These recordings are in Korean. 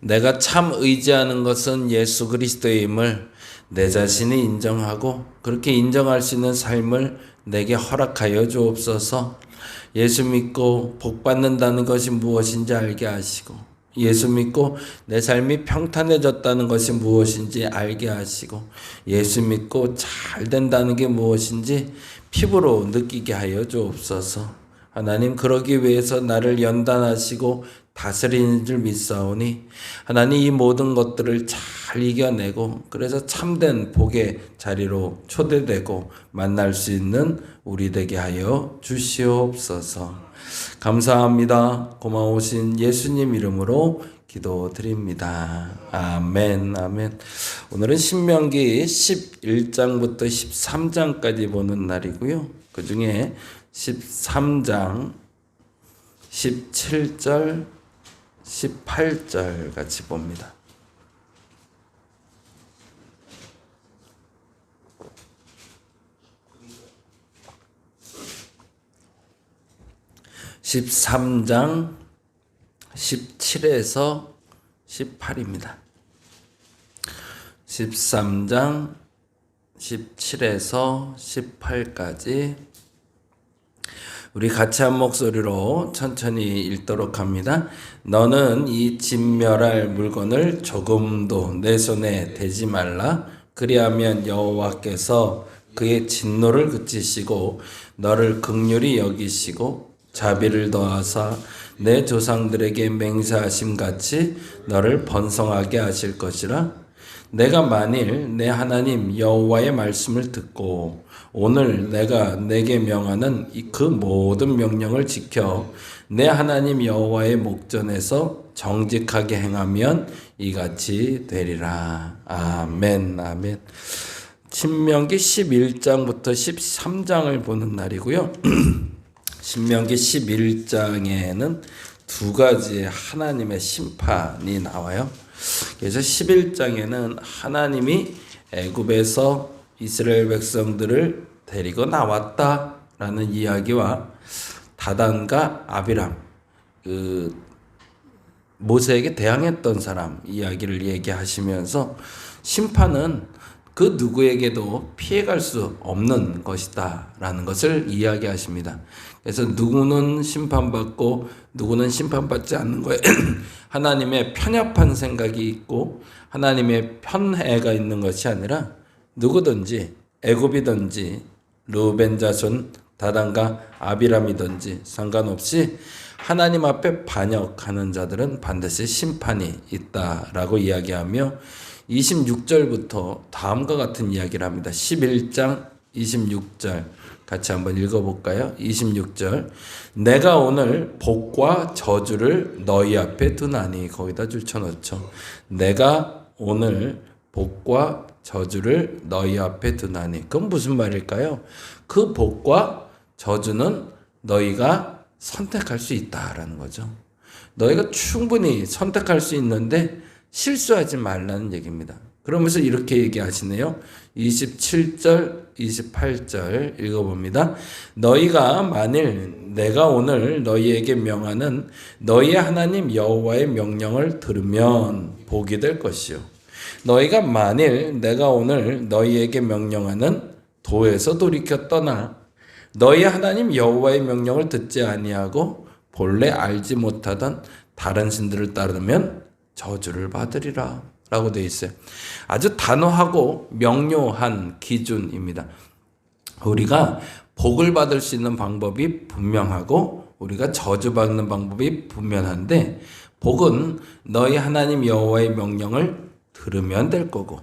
내가 참 의지하는 것은 예수 그리스도임을 내 자신이 인정하고 그렇게 인정할 수 있는 삶을 내게 허락하여 주옵소서. 예수 믿고 복 받는다는 것이 무엇인지 알게 하시고, 예수 믿고 내 삶이 평탄해졌다는 것이 무엇인지 알게 하시고, 예수 믿고 잘 된다는 게 무엇인지 피부로 느끼게 하여 주옵소서. 하나님, 그러기 위해서 나를 연단하시고 다스리는 줄 믿사오니 하나님, 이 모든 것들을 잘 이겨내고 그래서 참된 복의 자리로 초대되고 만날 수 있는 우리 되게 하여 주시옵소서. 감사합니다. 고마우신 예수님 이름으로 기도드립니다. 아멘, 아멘. 오늘은 신명기 11장부터 13장까지 보는 날이고요. 그 중에 13장 17절 18절 같이 봅니다. (13장) 17에서 18입니다. 13장 17에서 18까지 우리 같이 한 목소리로 천천히 읽도록 합니다. 너는 이 진멸할 물건을 조금도 내 손에 대지 말라. 그리하면 여호와께서 그의 진노를 그치시고 너를 긍휼히 여기시고 자비를 더하사 내 조상들에게 맹세하심 같이 너를 번성하게 하실 것이라. 내가 만일 내 하나님 여호와의 말씀을 듣고 오늘 내가 내게 명하는 그 모든 명령을 지켜 내 하나님 여호와의 목전에서 정직하게 행하면 이같이 되리라. 아멘, 아멘. 신명기 11장부터 13장을 보는 날이고요. 신명기 11장에는 두 가지의 하나님의 심판이 나와요. 그래서 11장에는 하나님이 애굽에서 이스라엘 백성들을 데리고 나왔다라는 이야기와 다단과 아비람, 모세에게 대항했던 사람 이야기를 얘기하시면서 심판은 그 누구에게도 피해갈 수 없는 것이다 라는 것을 이야기하십니다. 그래서 누구는 심판받고 누구는 심판받지 않는 거예요. 하나님의 편협한 생각이 있고 하나님의 편애가 있는 것이 아니라 누구든지 애굽이든지 르우벤 자손 다단과 아비람이든지 상관없이 하나님 앞에 반역하는 자들은 반드시 심판이 있다라고 이야기하며 26절부터 다음과 같은 이야기를 합니다. 11장 26절 같이 한번 읽어볼까요? 26절 내가 오늘 복과 저주를 너희 앞에 두나니, 거기다 줄 쳐넣죠. 내가 오늘 복과 저주를 너희 앞에 두나니, 그건 무슨 말일까요? 그 복과 저주는 너희가 선택할 수 있다라는 거죠. 너희가 충분히 선택할 수 있는데 실수하지 말라는 얘기입니다. 그러면서 이렇게 얘기하시네요. 27절, 28절 읽어봅니다. 너희가 만일 내가 오늘 너희에게 명하는 너희의 하나님 여호와의 명령을 들으면 복이 될 것이요. 너희가 만일 내가 오늘 너희에게 명령하는 도에서 돌이켜 떠나 너희 하나님 여호와의 명령을 듣지 아니하고 본래 알지 못하던 다른 신들을 따르면 저주를 받으리라 라고 되어 있어요. 아주 단호하고 명료한 기준입니다. 우리가 복을 받을 수 있는 방법이 분명하고 우리가 저주받는 방법이 분명한데, 복은 너희 하나님 여호와의 명령을 들으면 될 거고,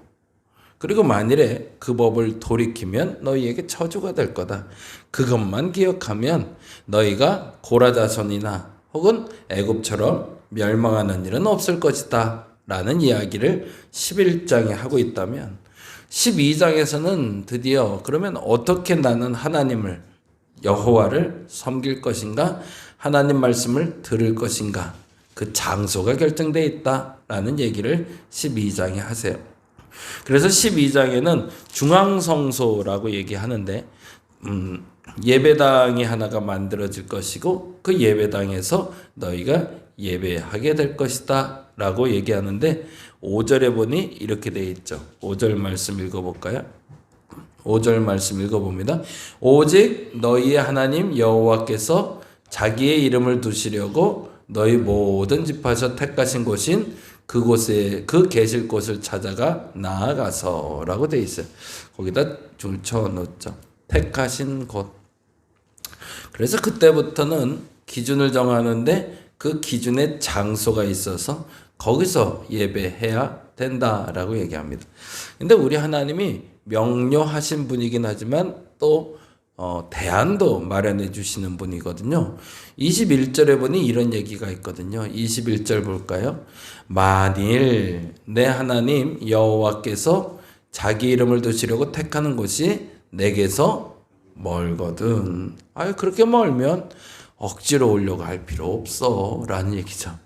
그리고 만일에 그 법을 돌이키면 너희에게 저주가 될 거다. 그것만 기억하면 너희가 고라 자손이나 혹은 애굽처럼 멸망하는 일은 없을 것이다 라는 이야기를 11장에 하고 있다면 12장에서는 드디어 그러면 어떻게 나는 하나님을 여호와를 섬길 것인가, 하나님 말씀을 들을 것인가, 그 장소가 결정되어 있다라는 얘기를 12장에 하세요. 그래서 12장에는 중앙성소라고 얘기하는데 예배당이 하나가 만들어질 것이고 그 예배당에서 너희가 예배하게 될 것이다 라고 얘기하는데 5절에 보니 이렇게 되어 있죠. 5절 말씀 읽어볼까요? 5절 말씀 읽어봅니다. 오직 너희의 하나님 여호와께서 자기의 이름을 두시려고 너희 모든 지파에서 택하신 곳인 그곳에 그 계실 곳을 찾아가 나아가서라고 되어 있어요. 거기다 줄쳐 놓죠. 택하신 곳. 그래서 그때부터는 기준을 정하는데 그 기준의 장소가 있어서 거기서 예배해야 된다라고 얘기합니다. 근데 우리 하나님이 명료하신 분이긴 하지만 또 대안도 마련해 주시는 분이거든요. 21절에 보니 이런 얘기가 있거든요. 21절 볼까요? 만일 내 하나님 여호와께서 자기 이름을 두시려고 택하는 곳이 내게서 멀거든. 그렇게 멀면 억지로 오려고 할 필요 없어 라는 얘기죠.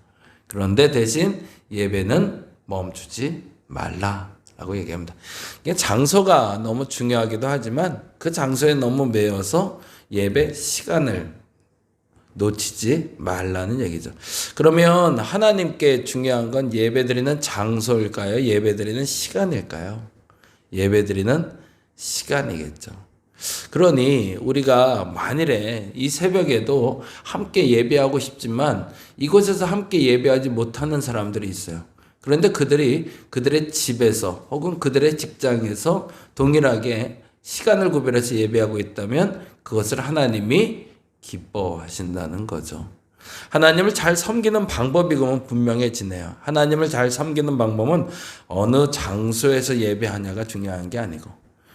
그런데 대신 예배는 멈추지 말라라고 얘기합니다. 이게 장소가 너무 중요하기도 하지만 그 장소에 너무 매여서 예배 시간을 놓치지 말라는 얘기죠. 그러면 하나님께 중요한 건 예배드리는 장소일까요? 예배드리는 시간일까요? 예배드리는 시간이겠죠. 그러니 우리가 만일에 이 새벽에도 함께 예배하고 싶지만 이곳에서 함께 예배하지 못하는 사람들이 있어요. 그런데 그들의 집에서 혹은 그들의 직장에서 동일하게 시간을 구별해서 예배하고 있다면 그것을 하나님이 기뻐하신다는 거죠. 하나님을 잘 섬기는 방법이 그러면 분명해지네요. 하나님을 잘 섬기는 방법은 어느 장소에서 예배하냐가 중요한 게 아니고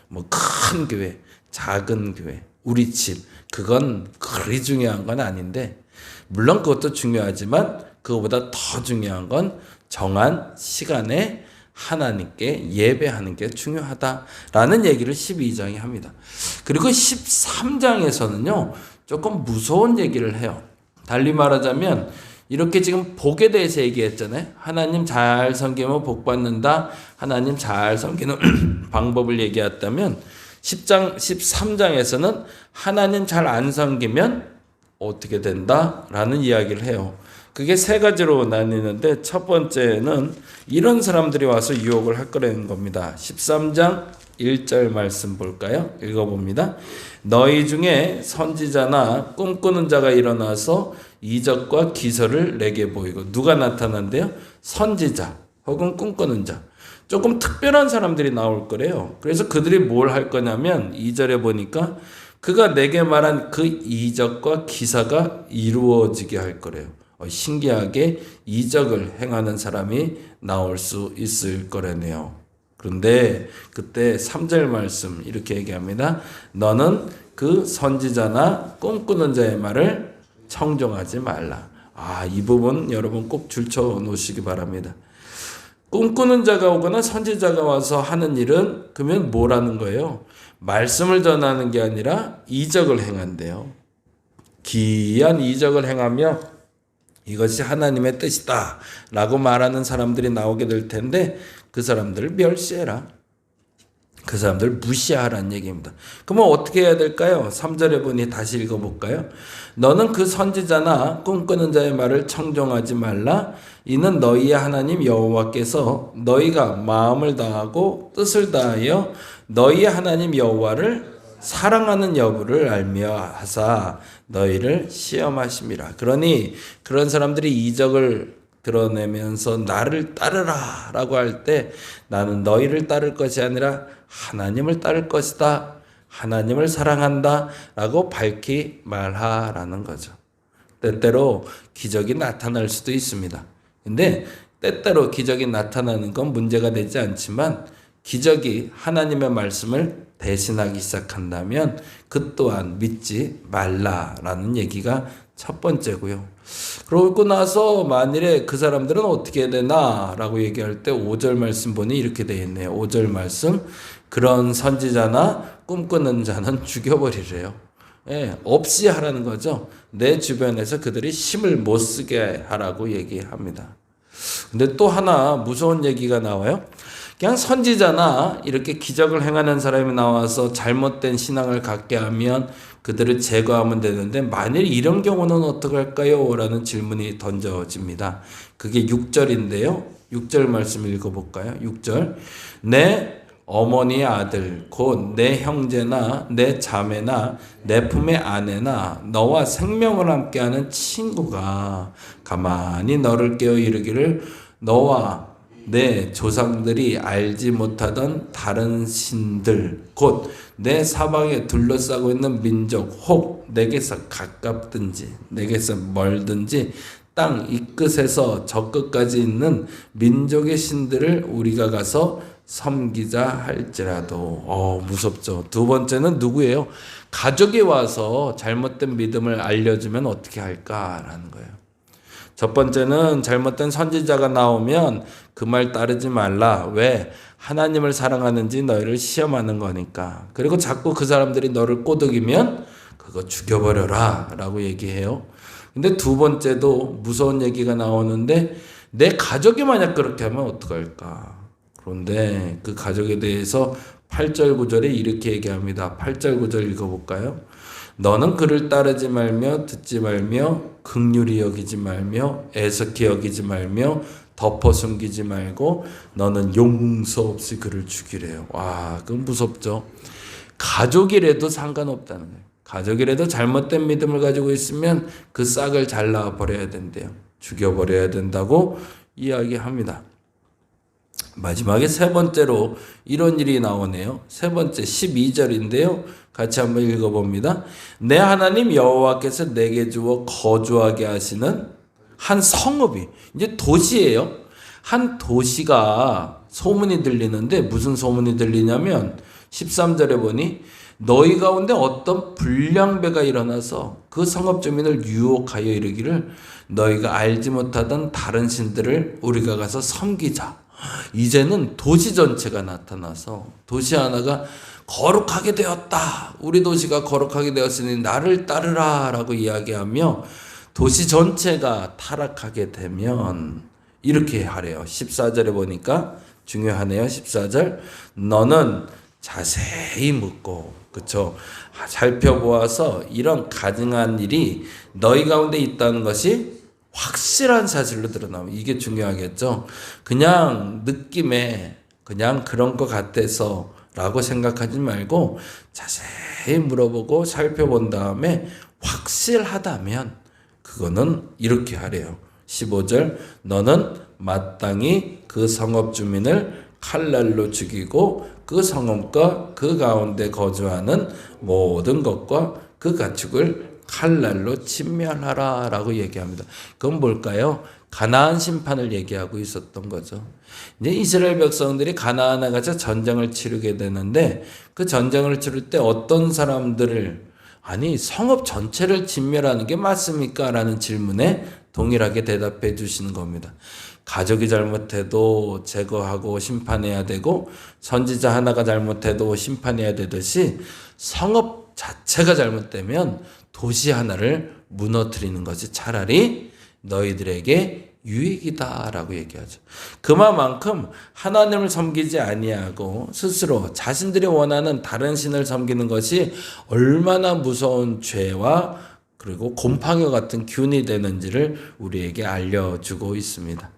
뭐 큰 교회, 작은 교회, 우리 집 그건 그리 중요한 건 아닌데 물론 그것도 중요하지만 그것보다 더 중요한 건 정한 시간에 하나님께 예배하는 게 중요하다라는 얘기를 12장에 합니다. 그리고 13장에서는요 조금 무서운 얘기를 해요. 달리 말하자면 이렇게 지금 복에 대해서 얘기했잖아요. 하나님 잘 섬기면 복 받는다. 하나님 잘 섬기는 방법을 얘기했다면 13장에서는 하나님 잘 안 섬기면 어떻게 된다라는 이야기를 해요. 그게 세 가지로 나뉘는데 첫 번째는 이런 사람들이 와서 유혹을 할 거라는 겁니다. 13장 1절 말씀 볼까요? 읽어봅니다. 너희 중에 선지자나 꿈꾸는 자가 일어나서 이적과 기설을 내게 보이고 누가 나타난대요? 선지자 혹은 꿈꾸는 자. 조금 특별한 사람들이 나올 거래요. 그래서 그들이 뭘 할 거냐면 2절에 보니까 그가 내게 말한 그 이적과 기사가 이루어지게 할 거래요. 신기하게 이적을 행하는 사람이 나올 수 있을 거라네요. 그런데 그때 3절 말씀 이렇게 얘기합니다. 너는 그 선지자나 꿈꾸는 자의 말을 청종하지 말라. 이 부분 여러분 꼭 줄쳐 놓으시기 바랍니다. 꿈꾸는 자가 오거나 선지자가 와서 하는 일은 그러면 뭐라는 거예요? 말씀을 전하는 게 아니라 이적을 행한대요. 기이한 이적을 행하며 이것이 하나님의 뜻이다 라고 말하는 사람들이 나오게 될 텐데 그 사람들을 멸시해라. 그 사람들을 무시하라는 얘기입니다. 그러면 어떻게 해야 될까요? 3절에 보니 다시 읽어볼까요? 너는 그 선지자나 꿈꾸는 자의 말을 청종하지 말라. 이는 너희의 하나님 여호와께서 너희가 마음을 다하고 뜻을 다하여 너희의 하나님 여호와를 사랑하는 여부를 알며 하사 너희를 시험하심이라. 그러니 그런 사람들이 이적을 드러내면서 나를 따르라 라고 할 때 나는 너희를 따를 것이 아니라 하나님을 따를 것이다. 하나님을 사랑한다 라고 밝히 말하라는 거죠. 때때로 기적이 나타날 수도 있습니다. 근데 때때로 기적이 나타나는 건 문제가 되지 않지만 기적이 하나님의 말씀을 대신하기 시작한다면 그 또한 믿지 말라라는 얘기가 첫 번째고요. 그러고 나서 만일에 그 사람들은 어떻게 해야 되나라고 얘기할 때 5절 말씀 보니 이렇게 되어 있네요. 5절 말씀 그런 선지자나 꿈꾸는 자는 죽여버리래요. 없이 하라는 거죠. 내 주변에서 그들이 힘을 못 쓰게 하라고 얘기합니다. 근데 또 하나 무서운 얘기가 나와요. 그냥 선지자나 이렇게 기적을 행하는 사람이 나와서 잘못된 신앙을 갖게 하면 그들을 제거하면 되는데 만일 이런 경우는 어떻게 할까요? 라는 질문이 던져집니다. 그게 6절인데요. 6절 말씀 읽어볼까요? 6절. 내 어머니의 아들 곧 내 형제나 내 자매나 내 품의 아내나 너와 생명을 함께하는 친구가 가만히 너를 깨어 이르기를 너와 내 조상들이 알지 못하던 다른 신들 곧 내 사방에 둘러싸고 있는 민족 혹 내게서 가깝든지 내게서 멀든지 땅 이 끝에서 저 끝까지 있는 민족의 신들을 우리가 가서 섬기자 할지라도. 무섭죠. 두 번째는 누구예요? 가족이 와서 잘못된 믿음을 알려주면 어떻게 할까라는 거예요. 첫 번째는 잘못된 선지자가 나오면 그 말 따르지 말라. 왜? 하나님을 사랑하는지 너희를 시험하는 거니까. 그리고 자꾸 그 사람들이 너를 꼬드기면 그거 죽여버려라 라고 얘기해요. 근데 두 번째도 무서운 얘기가 나오는데 내 가족이 만약 그렇게 하면 어떡할까? 그런데 그 가족에 대해서 8절 9절에 이렇게 얘기합니다. 8절 9절 읽어볼까요? 너는 그를 따르지 말며 듣지 말며 긍휼히 여기지 말며 애석히 여기지 말며 덮어 숨기지 말고 너는 용서 없이 그를 죽이래요. 와, 그건 무섭죠. 가족이라도 상관없다는 거예요. 가족이라도 잘못된 믿음을 가지고 있으면 그 싹을 잘라버려야 된대요. 죽여버려야 된다고 이야기합니다. 마지막에 세 번째로 이런 일이 나오네요. 세 번째 12절인데요. 같이 한번 읽어봅니다. 내 하나님 여호와께서 내게 주어 거주하게 하시는 한 성읍이, 이제 도시예요. 한 도시가 소문이 들리는데 무슨 소문이 들리냐면 13절에 보니 너희 가운데 어떤 불량배가 일어나서 그 성읍 주민을 유혹하여 이르기를 너희가 알지 못하던 다른 신들을 우리가 가서 섬기자. 이제는 도시 전체가 나타나서 도시 하나가 거룩하게 되었다. 우리 도시가 거룩하게 되었으니 나를 따르라 라고 이야기하며 도시 전체가 타락하게 되면 이렇게 하래요. 14절에 보니까 중요하네요. 14절. 너는 자세히 묻고, 그쵸? 살펴보아서 이런 가증한 일이 너희 가운데 있다는 것이 확실한 사실로 드러나면 이게 중요하겠죠. 그냥 느낌에 그냥 그런 것 같아서 라고 생각하지 말고 자세히 물어보고 살펴본 다음에 확실하다면 그거는 이렇게 하래요. 15절. 너는 마땅히 그 성읍 주민을 칼날로 죽이고 그 성읍과 그 가운데 거주하는 모든 것과 그 가축을 칼날로 진멸하라 라고 얘기합니다. 그건 뭘까요? 가나안 심판을 얘기하고 있었던 거죠. 이제 이스라엘 백성들이 가나안에 가서 전쟁을 치르게 되는데 그 전쟁을 치를 때 어떤 사람들을 성읍 전체를 진멸하는 게 맞습니까? 라는 질문에 동일하게 대답해 주시는 겁니다. 가족이 잘못해도 제거하고 심판해야 되고 선지자 하나가 잘못해도 심판해야 되듯이 성읍 자체가 잘못되면 도시 하나를 무너뜨리는 것이 차라리 너희들에게 유익이다라고 얘기하죠. 그만큼 하나님을 섬기지 아니하고 스스로 자신들이 원하는 다른 신을 섬기는 것이 얼마나 무서운 죄와 그리고 곰팡이 같은 균이 되는지를 우리에게 알려주고 있습니다.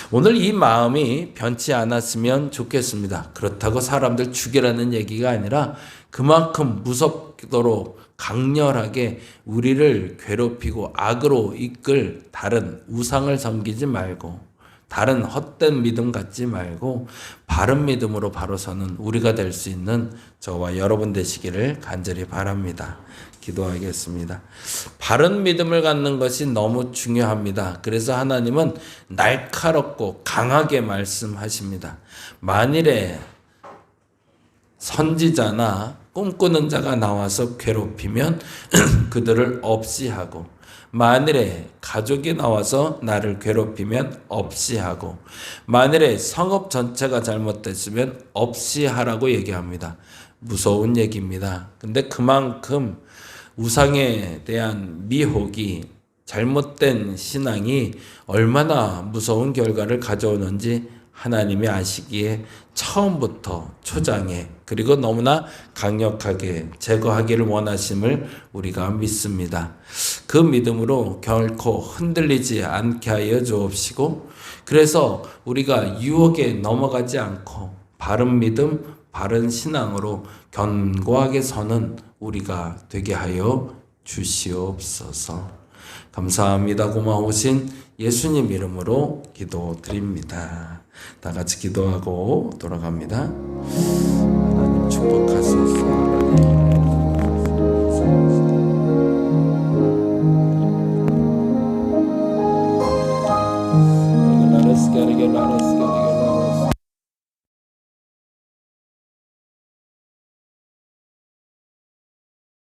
오늘 이 마음이 변치 않았으면 좋겠습니다. 그렇다고 사람들 죽이라는 얘기가 아니라 그만큼 무섭도록 강렬하게 우리를 괴롭히고 악으로 이끌 다른 우상을 섬기지 말고 다른 헛된 믿음 갖지 말고 바른 믿음으로 바로 서는 우리가 될 수 있는 저와 여러분 되시기를 간절히 바랍니다. 기도하겠습니다. 바른 믿음을 갖는 것이 너무 중요합니다. 그래서 하나님은 날카롭고 강하게 말씀하십니다. 만일에 선지자나 꿈꾸는 자가 나와서 괴롭히면 그들을 없이 하고 만일에 가족이 나와서 나를 괴롭히면 없이 하고 만일에 성읍 전체가 잘못됐으면 없이 하라고 얘기합니다. 무서운 얘기입니다. 근데 그만큼 우상에 대한 미혹이 잘못된 신앙이 얼마나 무서운 결과를 가져오는지 하나님이 아시기에 처음부터 초장에 그리고 너무나 강력하게 제거하기를 원하심을 우리가 믿습니다. 그 믿음으로 결코 흔들리지 않게 하여 주옵시고, 그래서 우리가 유혹에 넘어가지 않고 바른 믿음, 바른 신앙으로 견고하게 서는 우리가 되게 하여 주시옵소서. 감사합니다. 고마우신 예수님 이름으로 기도드립니다. 다 같이 기도하고 돌아갑니다. 하나님 축복하소서. Let us